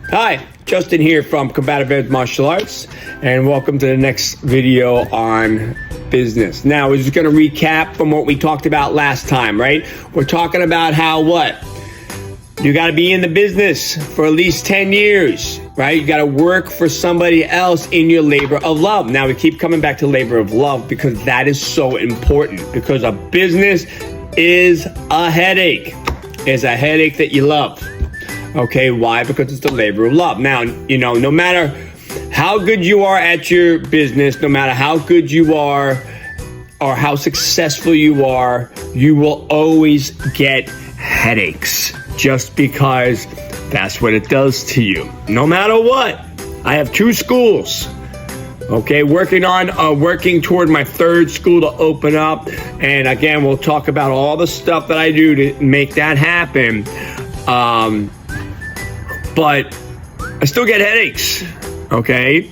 Hi, Justin here from Combative Edge Martial Arts, and welcome to the next video on business. Now, we're just going to recap from what we talked about last time, right? We're talking about how you got to be in the business for at least 10 years, right? You got to work for somebody else in your labor of love. Now, we keep coming back to labor of love because that is so important, because a business is a headache. It's a headache that you love. Okay, why? Because it's the labor of love. Now, no matter how good you are at your business, no matter how good you are or how successful you are, you will always get headaches just because that's what it does to you. No matter what. I have 2 schools. Okay, working toward my 3rd school to open up. And again, we'll talk about all the stuff that I do to make that happen. But I still get headaches, okay,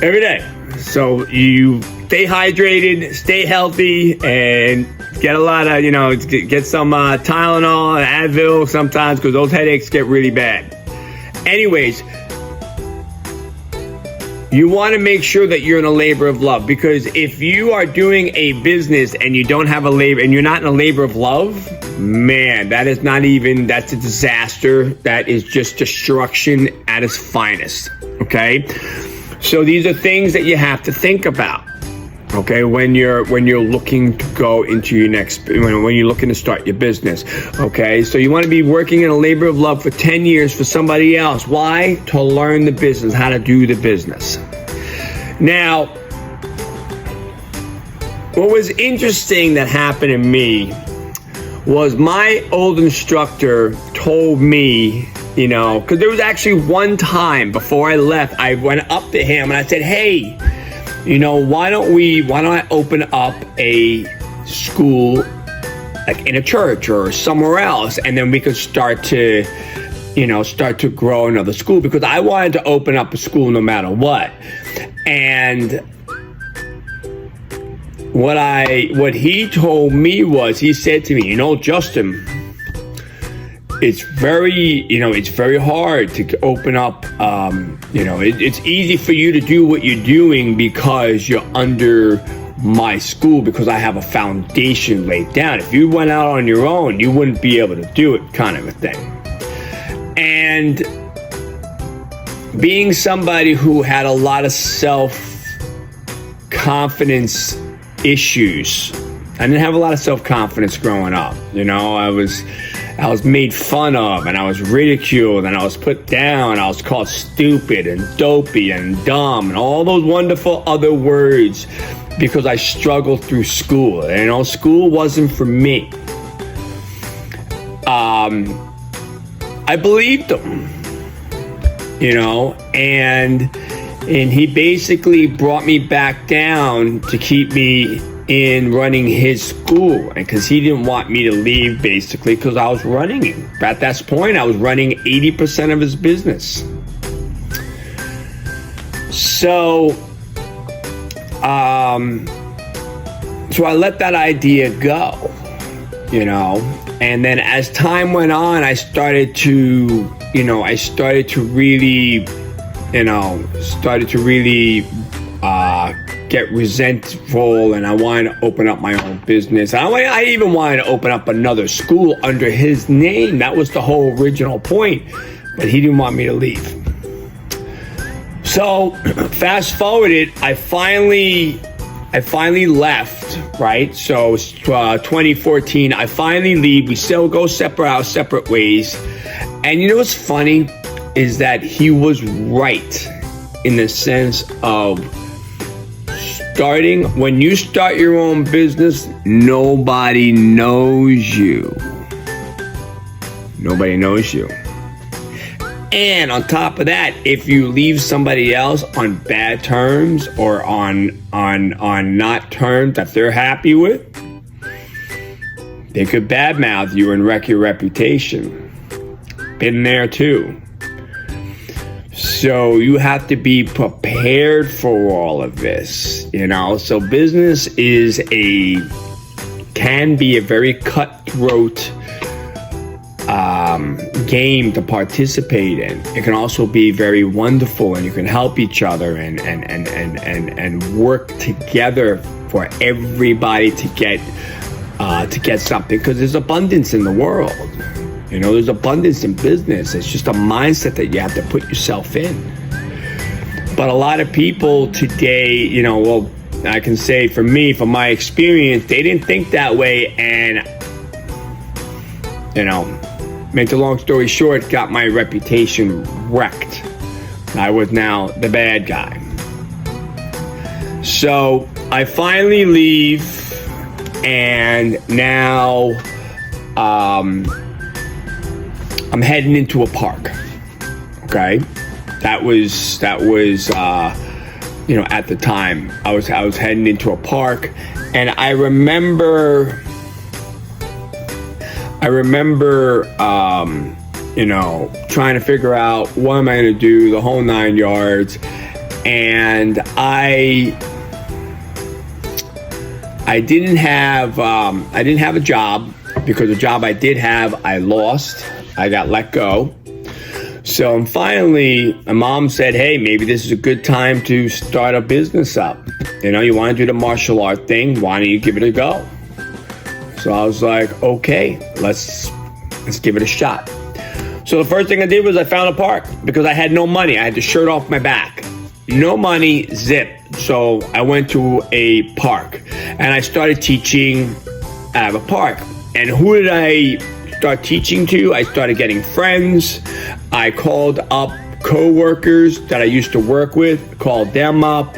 every day. So you stay hydrated, stay healthy, and get a lot of, get some Tylenol and Advil sometimes, because those headaches get really bad. Anyways, you want to make sure that you're in a labor of love, because if you are doing a business and you don't have and you're not in a labor of love, man, that's a disaster. That is just destruction at its finest. Okay. So these are things that you have to think about. Okay. When you're looking to go into your when you're looking to start your business. Okay. So you want to be working in a labor of love for 10 years for somebody else. Why? To learn the business, how to do the business. Now, what was interesting that happened to me was my old instructor told me, because there was actually one time before I left, I went up to him and I said, hey, why don't I open up a school like in a church or somewhere else, and then we could start to grow another school, because I wanted to open up a school no matter what. And what he told me was, he said to me, Justin, it's very hard to open up, it's easy for you to do what you're doing because you're under my school, because I have a foundation laid down. If you went out on your own, you wouldn't be able to do it, kind of a thing. And being somebody who had a lot of self-confidence issues, I didn't have a lot of self-confidence growing up. I was made fun of, and I was ridiculed, and I was put down. I was called stupid and dopey and dumb and all those wonderful other words, because I struggled through school. School wasn't for me. I believed him, and he basically brought me back down to keep me in running his school, because he didn't want me to leave, basically, because I was running. At that point, I was running 80% of his business. So I let that idea go, and then as time went on, I started to really get resentful, and I wanted to open up my own business. I even wanted to open up another school under his name. That was the whole original point, but he didn't want me to leave. So fast forwarded, I finally left, right? So 2014, I finally leave. We still go separate ways. And what's funny is that he was right, in the sense of when you start your own business, nobody knows you. Nobody knows you. And on top of that, if you leave somebody else on bad terms, or on not terms that they're happy with, they could badmouth you and wreck your reputation. Been there too. So you have to be prepared for all of this, So business can be a very cutthroat game to participate in. It can also be very wonderful, and you can help each other and work together for everybody to get something, because there's abundance in the world. You know, there's abundance in business. It's just a mindset that you have to put yourself in. But a lot of people today, you know, well, I can say for me, from my experience, they didn't think that way, and, you know, make the long story short, got my reputation wrecked. I was now the bad guy. So I finally leave, and now I'm heading into a park. Okay, that was you know, at the time I was heading into a park, and I remember you know, trying to figure out what am I going to do, the whole 9 yards, and I didn't have a job, because the job I did have, I lost. I got let go. So finally, my mom said, hey, maybe this is a good time to start a business up. You know, you want to do the martial art thing, why don't you give it a go? So I was like, okay, let's give it a shot. So the first thing I did was I found a park, because I had no money. I had the shirt off my back. No money, zip. So I went to a park, and I started teaching at a park. And who did I start teaching to? I started getting friends. I called up co-workers that I used to work with, called them up,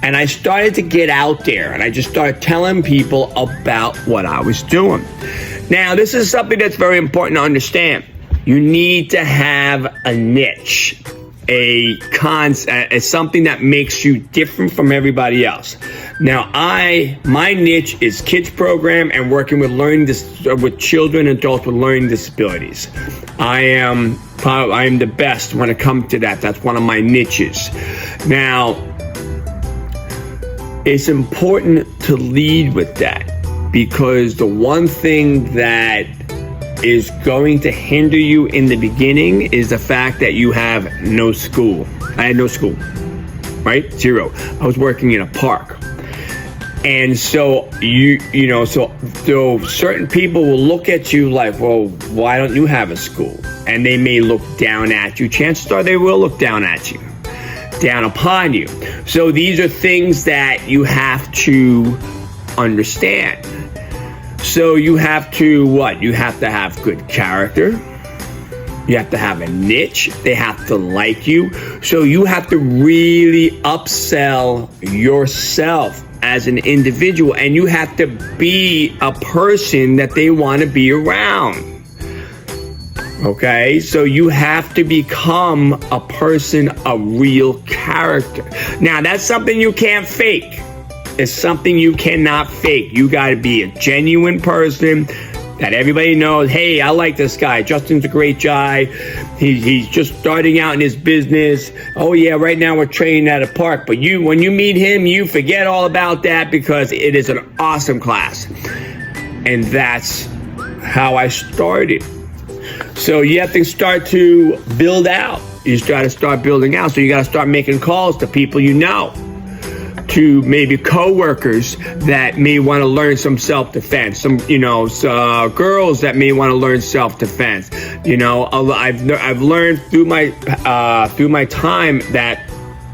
and I started to get out there, and I just started telling people about what I was doing. Now, this is something that's very important to understand. You need to have a niche, a concept, something that makes you different from everybody else. Now, my niche is kids program and working with with children and adults with learning disabilities. I am the best when it comes to that. That's one of my niches. Now, it's important to lead with that, because the one thing that is going to hinder you in the beginning is the fact that you have no school. I had no school, right? Zero. I was working in a park. And so so certain people will look at you like, well, why don't you have a school? And they may look down at you. Chances are they will look down at you, down upon you. So these are things that you have to understand. So you have to what? You have to have good character. You have to have a niche. They have to like you. So you have to really upsell yourself as an individual, and you have to be a person that they want to be around. Okay? So you have to become a person, a real character. Now, that's something you can't fake. It's something you cannot fake. You got to be a genuine person that everybody knows, hey, I like this guy. Justin's a great guy. He's just starting out in his business. Oh, yeah, right now we're training at a park. But when you meet him, you forget all about that, because it is an awesome class. And that's how I started. So you have to start to build out. You got to start building out. So you got to start making calls to people you know, to maybe co-workers that may want to learn some self-defense, some girls that may want to learn self-defense. You know, I've learned through my time that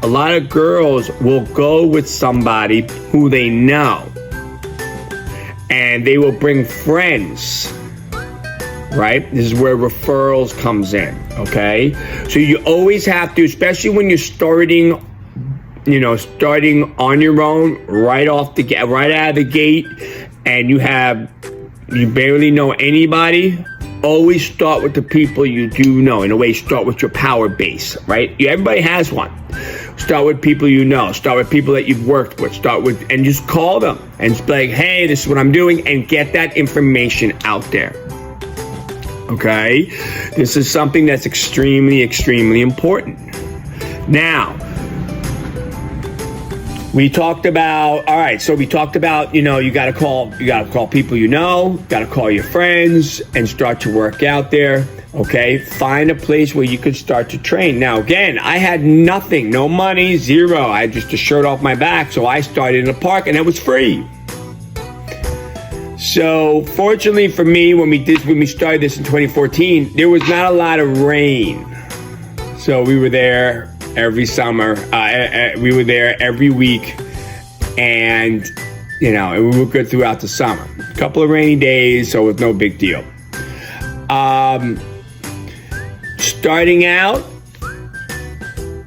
a lot of girls will go with somebody who they know, and they will bring friends. Right? This is where referrals comes in. Okay, so you always have to, especially when you're starting on your own, right out of the gate, and you barely know anybody, always start with the people you do know. In a way, start with your power base, right? Everybody has one. Start with people you know. Start with people that you've worked with. And just call them and just be like, hey, this is what I'm doing, and get that information out there. Okay? This is something that's extremely, extremely important. Now, we talked about, you got to call people you know, got to call your friends and start to work out there. Okay, find a place where you could start to train. Now, again, I had nothing, no money, zero. I had just a shirt off my back, so I started in the park, and it was free. So, fortunately for me, when we started this in 2014, there was not a lot of rain. So we were there every summer. We were there every week, and we were good throughout the summer. A couple of rainy days, so it was no big deal. Starting out,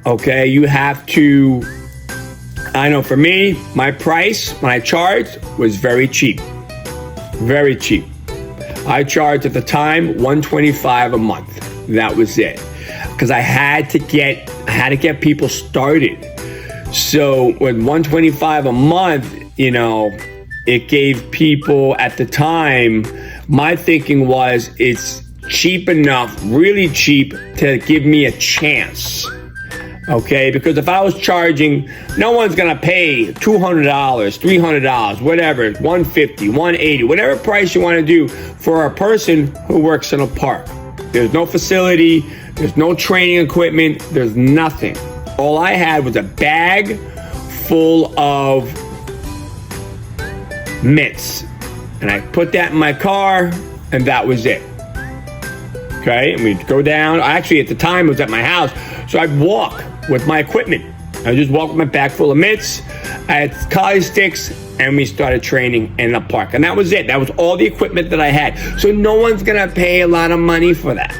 okay, you have to, I know for me, my price when I charged was very cheap. Very cheap. I charged at the time $125 a month. That was it. Because I had to get people started. So with $125 a month, it gave people at the time, my thinking was it's cheap enough, really cheap, to give me a chance. Okay, because if I was charging, no one's gonna pay $200, $300, whatever, $150, $180, whatever price you want to do for a person who works in a park. There's no facility, there's no training equipment, there's nothing. All I had was a bag full of mitts, and I put that in my car, and that was it. Okay, and we'd go down. Actually, at the time, it was at my house, so I'd walk with my equipment. I just walked with my bag full of mitts. I had collie sticks, and we started training in the park. And that was it. That was all the equipment that I had. So no one's going to pay a lot of money for that.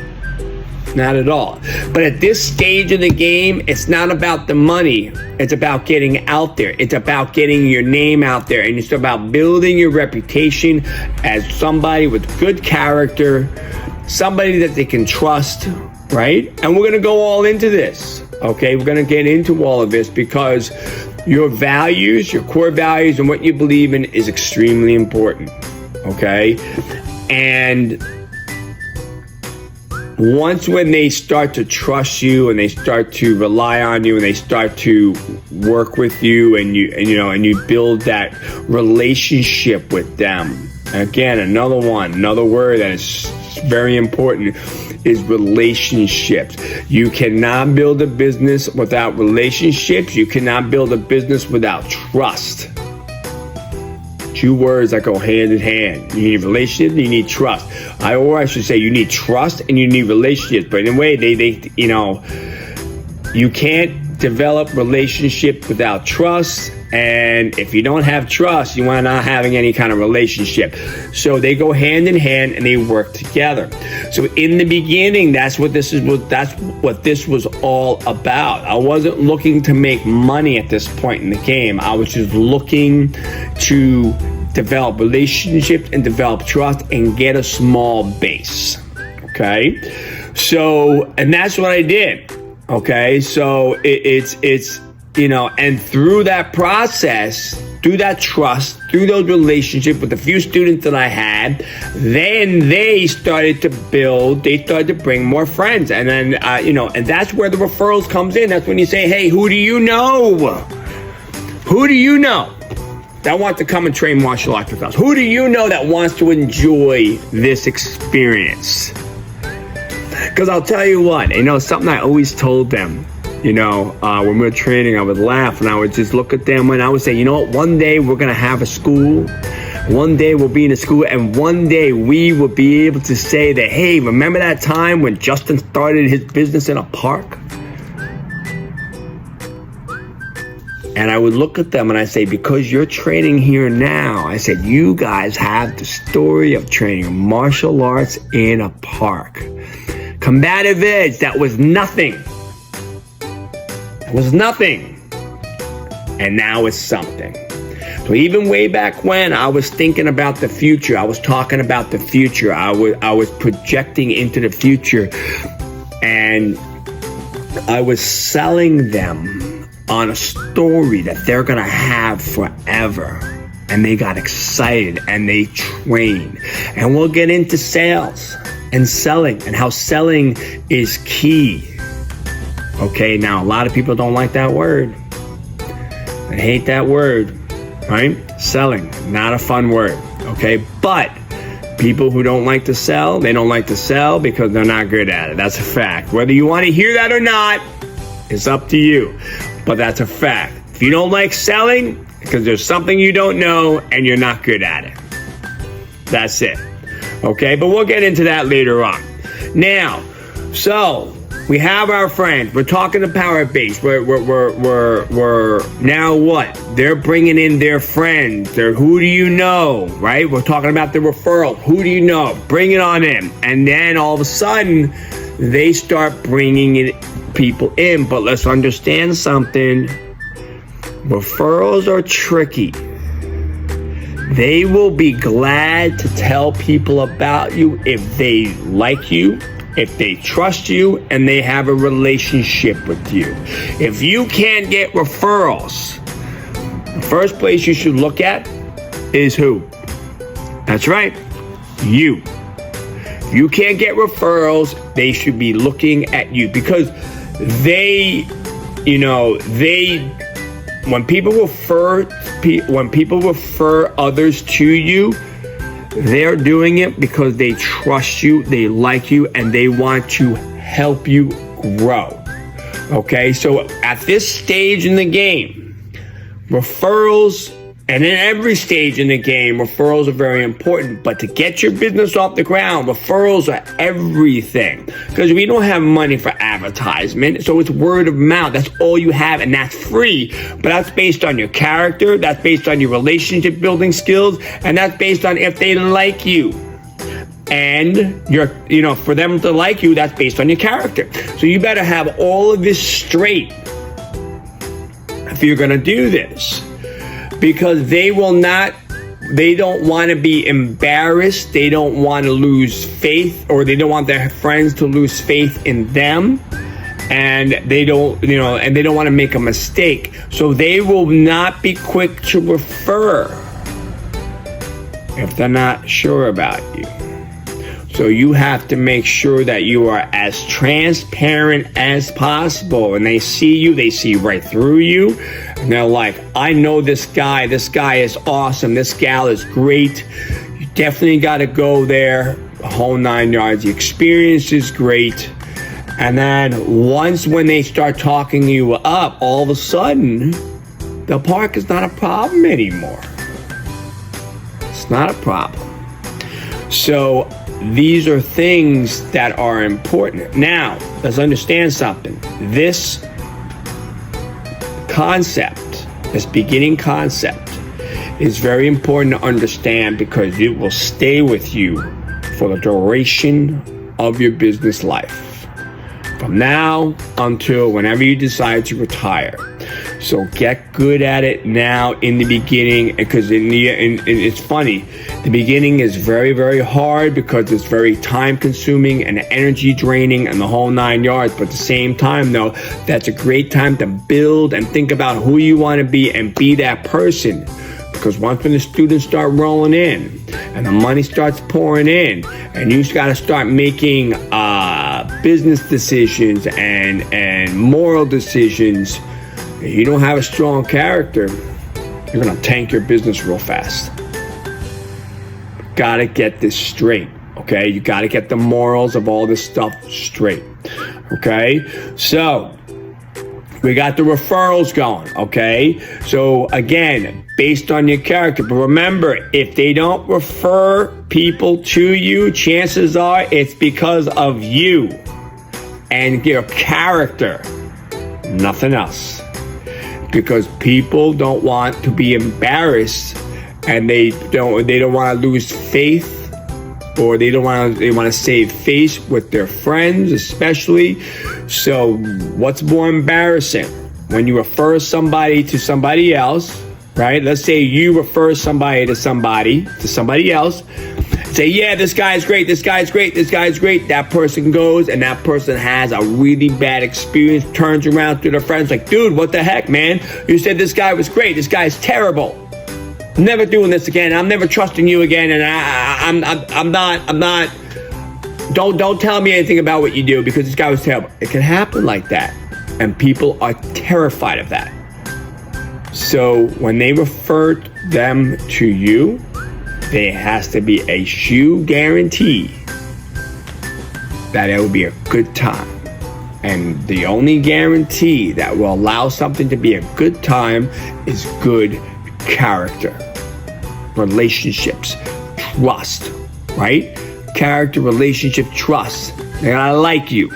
Not at all. But at this stage of the game, it's not about the money. It's about getting out there. It's about getting your name out there. And it's about building your reputation as somebody with good character, somebody that they can trust, right? And we're going to go all into this. Okay, we're going to get into all of this because your values, your core values, and what you believe in is extremely important. Okay, and when they start to trust you and they start to rely on you and they start to work with you and you build that relationship with them. Again, another word that is very important is relationships. You cannot build a business without relationships. You cannot build a business without trust. Two words that go hand in hand. You need relationship, you need trust. I should say you need trust and you need relationships. But in a way, you can't develop relationship without trust. And if you don't have trust, you are not having any kind of relationship. So they go hand in hand and they work together. So in the beginning, that's what this was all about. I wasn't looking to make money at this point in the game. I was just looking to develop relationships and develop trust and get a small base. Okay. So, and that's what I did. Okay. So it's and through that process, through that trust, through those relationships with the few students that I had, then they started to bring more friends. And then, and that's where the referrals comes in. That's when you say, hey, who do you know? Who do you know that wants to come and train martial arts with us? Who do you know that wants to enjoy this experience? Because I'll tell you what, something I always told them, when we were training, I would laugh and I would just look at them and I would say, one day we're going to have a school. One day we'll be in a school and one day we will be able to say that, hey, remember that time when Justin started his business in a park? And I would look at them and I say, because you're training here now, I said, you guys have the story of training martial arts in a park. Combative edge, that was nothing. Was nothing, and now it's something. So even way back when, I was thinking about the future. I was talking about the future. I was projecting into the future, and I was selling them on a story that they're gonna have forever. And they got excited and they trained. And we'll get into sales and selling and how selling is key. Okay, now a lot of people don't like that word. They hate that word, right? Selling, not a fun word, okay? But People who don't like to sell, they don't like to sell because they're not good at it. That's a fact. Whether you want to hear that or not, it's up to you. But that's a fact. If you don't like selling, because there's something you don't know and you're not good at it. That's it. Okay, but we'll get into that later on. Now, so we have our friends. We're talking to Power Base. We're now what? They're bringing in their friends. They're who do you know, right? We're talking about the referral. Who do you know? Bring it on in. And then all of a sudden, they start bringing people in. But let's understand something. Referrals are tricky. They will be glad to tell people about you if they like you, if they trust you, and they have a relationship with you. If you can't get referrals, the first place you should look at is who? That's right, you. If you can't get referrals, they should be looking at you because when people refer others to you, they're doing it because they trust you, they like you, and they want to help you grow. Okay, so at this stage in the game, referrals, and in every stage in the game, referrals are very important. But to get your business off the ground, referrals are everything. Because we don't have money for advertisement, so it's word of mouth. That's all you have, and that's free. But that's based on your character, that's based on your relationship building skills, and that's based on if they like you. And for them to like you, that's based on your character. So you better have all of this straight if you're gonna do this. Because they don't want to be embarrassed, they don't want to lose faith, or they don't want their friends to lose faith in them, and they don't want to make a mistake. So they will not be quick to refer if they're not sure about you. So you have to make sure that you are as transparent as possible. And they see right through you. And they're like, I know this guy is awesome, this gal is great. You definitely got to go there, the whole 9 yards. The experience is great. And then when they start talking you up, all of a sudden, the park is not a problem anymore. It's not a problem. So these are things that are important. Now, let's understand something. This concept, this beginning concept, is very important to understand because it will stay with you for the duration of your business life. From now until whenever you decide to retire. So get good at it now in the beginning, because it's funny. The beginning is very, very hard because it's very time consuming and energy draining and the whole 9 yards. But at the same time, though, that's a great time to build and think about who you want to be and be that person. Because once when the students start rolling in and the money starts pouring in and you got to start making business decisions and moral decisions, you don't have a strong character, you're going to tank your business real fast. Got to get this straight, okay? You got to get the morals of all this stuff straight, okay? So we got the referrals going, okay? So again, based on your character. But remember, if they don't refer people to you, chances are it's because of you and your character, nothing else. Because people don't want to be embarrassed, and they don't want to lose faith, or they want to save face with their friends, especially. So what's more embarrassing? When you refer somebody to somebody else, right? Let's say you refer somebody to somebody else. Say, yeah, this guy's great, this guy's great, this guy's great. That person goes and that person has a really bad experience, turns around to their friends like, dude, what the heck, man? You said this guy was great, this guy's terrible. I'm never doing this again. I'm never trusting you again, and I'm not. Don't tell me anything about what you do because this guy was terrible. It can happen like that, and people are terrified of that. So when they refer them to you, there has to be a shoe guarantee that it will be a good time. And the only guarantee that will allow something to be a good time is good character, relationships, trust, right? Character, relationship, trust. They gotta like you.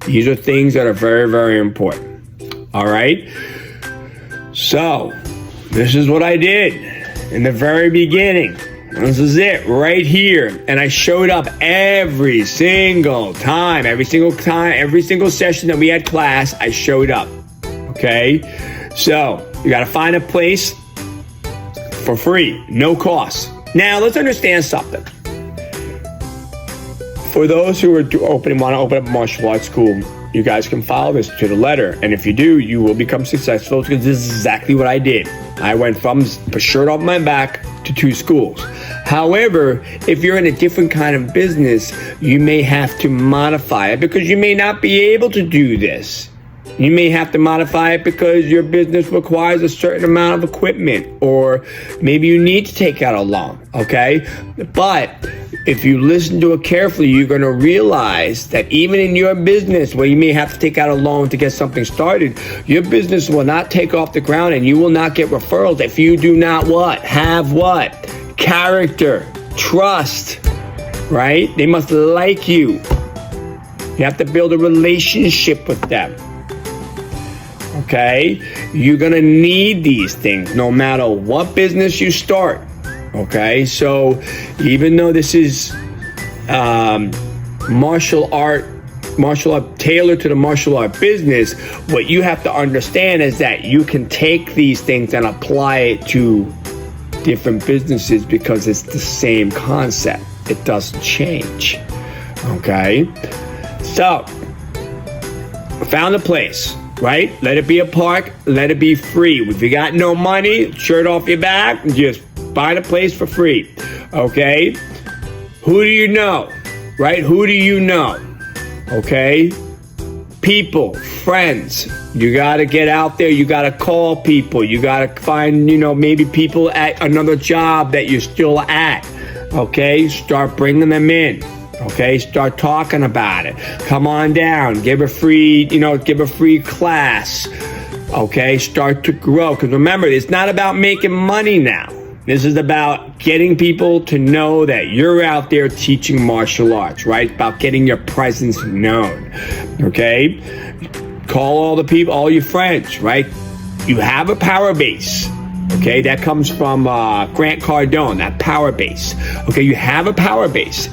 These are things that are very, very important. All right? So, this is what I did in the very beginning. This is it right here. And I showed up every single time, every single session that we had class, I showed up. Okay? So, you got to find a place for free, no cost. Now, let's understand something. For those who want to open up a martial arts school, you guys can follow this to the letter. And if you do, you will become successful, because this is exactly what I did. I went from a shirt off my back to 2 schools. However, if you're in a different kind of business, you may have to modify it, because you may not be able to do this. You may have to modify it because your business requires a certain amount of equipment, or maybe you need to take out a loan, okay? But if you listen to it carefully, you're going to realize that even in your business, where you may have to take out a loan to get something started, your business will not take off the ground, and you will not get referrals if you do not have what? Character, trust, right? They must like you. You have to build a relationship with them. Okay? You're going to need these things no matter what business you start. Okay? So even though this is martial art tailored to the martial art business, what you have to understand is that you can take these things and apply it to different businesses, because it's the same concept. It doesn't change. Okay? So, found a place. Right? Let it be a park. Let it be free. If you got no money, shirt off your back, just find a place for free. Okay? Who do you know? Right? Who do you know? Okay? People, friends. You got to get out there. You got to call people. You got to find, maybe people at another job that you're still at. Okay? Start bringing them in. Okay, start talking about it. Come on down. Give a free class. Okay, start to grow. Because remember, it's not about making money now. This is about getting people to know that you're out there teaching martial arts, right? It's about getting your presence known. Okay, call all the people, all your friends, right? You have a power base. Okay, that comes from Grant Cardone, that power base. Okay, you have a power base.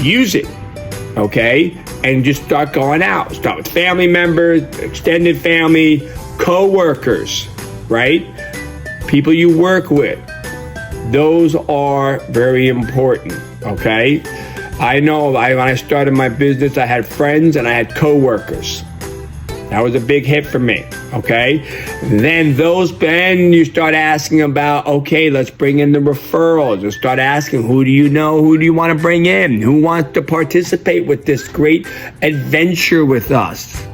Use it, okay? And just start going out. Start with family members, extended family, co-workers, right? People you work with. Those are very important, okay? I know when I started my business, I had friends and I had co-workers. That was a big hit for me, okay? Then you start asking about, okay, let's bring in the referrals. And start asking, who do you know? Who do you want to bring in? Who wants to participate with this great adventure with us?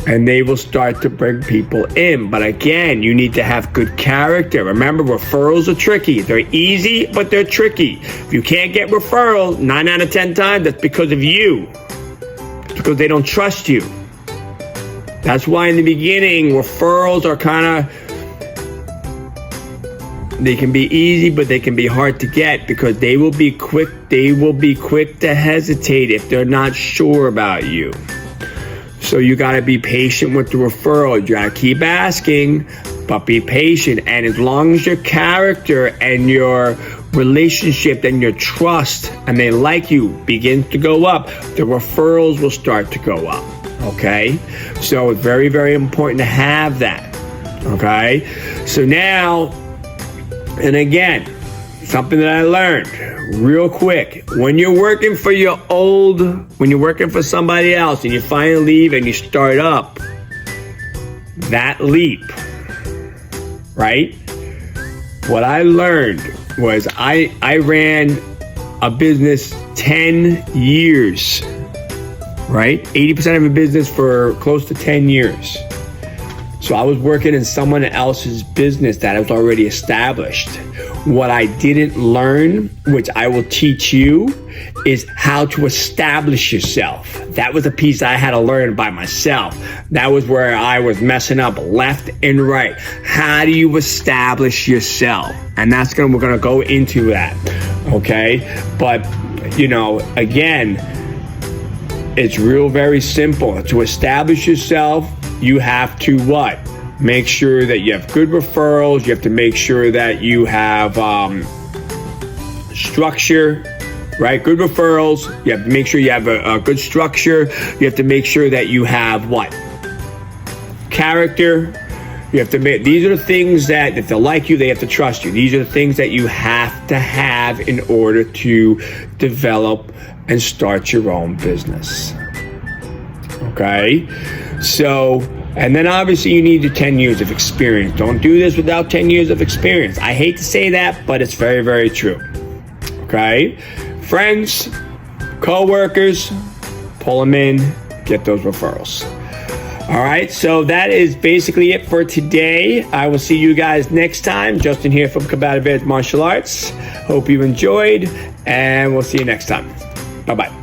And they will start to bring people in. But again, you need to have good character. Remember, referrals are tricky. They're easy, but they're tricky. If you can't get referrals, 9 out of 10 times, that's because of you. It's because they don't trust you. That's why in the beginning, referrals are they can be easy, but they can be hard to get, because they will be quick to hesitate if they're not sure about you. So you got to be patient with the referral. You got to keep asking, but be patient. And as long as your character and your relationship and your trust and they like you begins to go up, the referrals will start to go up. Okay? So it's very, very important to have that. Okay? So now, and again, something that I learned real quick. When you're working for somebody else and you finally leave and you start up, that leap, right? What I learned was I ran a business 10 years, right? 80% of a business for close to 10 years. So I was working in someone else's business that was already established. What I didn't learn, which I will teach you, is how to establish yourself. That was a piece I had to learn by myself. That was where I was messing up left and right. How do you establish yourself? And we're gonna go into that, okay? But, again, it's very simple. To establish yourself, you have to what? Make sure that you have good referrals. You have to make sure that you have structure, right? Good referrals. You have to make sure you have a good structure. You have to make sure that you have what? Character. You have to make, these are the things that if they like you, they have to trust you. These are the things that you have to have in order to develop and start your own business. Okay? So, and then obviously you need the 10 years of experience. Don't do this without 10 years of experience. I hate to say that, but it's very, very true. Okay? Friends, co-workers, pull them in, get those referrals. All right, so that is basically it for today. I will see you guys next time. Justin here from Combat Advanced Martial Arts. Hope you enjoyed, and we'll see you next time. Bye-bye.